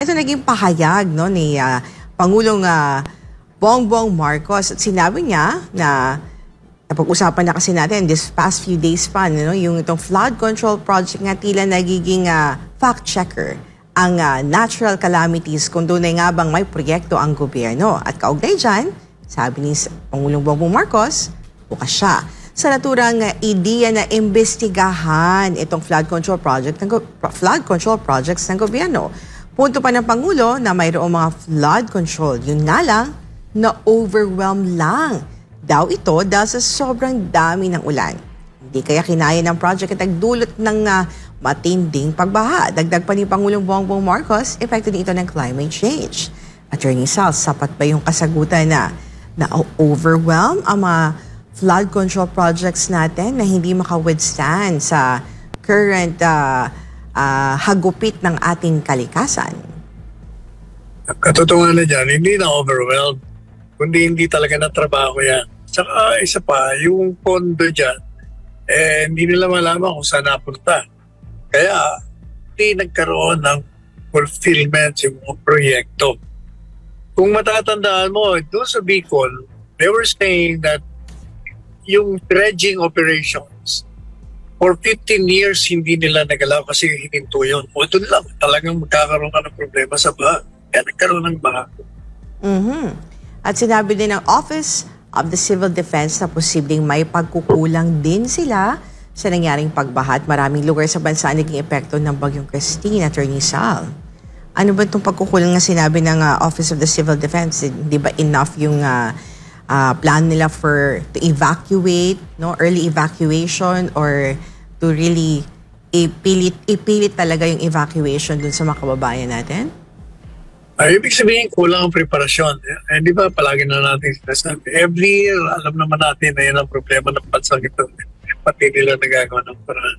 Ito naging pahayag no, ni Pangulong Bongbong Marcos. At sinabi niya na napag-usapan na kasi natin this past few days pa, no, yung itong flood control project nga tila nagiging fact-checker ang natural calamities kung doon ay nga bang may proyekto ang gobyerno. At kaugnay dyan, sabi ni Pangulong Bongbong Marcos, bukas siya sa naturang ideya na imbestigahan itong flood control projects ng gobyerno. Punto pa ng Pangulo na mayroong mga flood control. Yun nga lang, na-overwhelm lang daw ito dahil sa sobrang dami ng ulan. Hindi kaya kinaya ng project at nagdulot ng matinding pagbaha. Dagdag pa ni Pangulong Bongbong Marcos, epekto din ito ng climate change. Attorney Sal, sapat ba yung kasagutan na na-overwhelm ang mga flood control projects natin na hindi maka-withstand sa current hagupit ng ating kalikasan? Katotohanan na dyan, hindi na-overwhelmed, kundi hindi talaga na-trabaho yan. Saka isa pa, yung pondo dyan, hindi nila malaman kung saan napunta. Kaya, hindi nagkaroon ng fulfillment yung mga proyekto. Kung matatandaan mo, doon sa Bicol, they were saying that yung dredging operations, for 15 years, hindi nila nagalaw kasi hininto yun. O doon lang, talagang magkakaroon ka ng problema sa baha. Kaya nagkaroon ng baha. At sinabi din ng Office of the Civil Defense na posibleng may pagkukulang din sila sa nangyaring pagbaha at maraming lugar sa bansa naging epekto ng Bagyong Christine. Attorney Sal, ano ba itong pagkukulang na sinabi ng Office of the Civil Defense? Hindi ba enough yung plan nila to evacuate, no, early evacuation, or to really ipilit talaga yung evacuation dun sa mga kababayan natin? Ibig sabihin, kulang ang preparasyon. Di ba palagi na natin sinasabi? Every year, alam naman natin na yan ang problema ng bansa ito. Pati nila nagagawa ng paraan.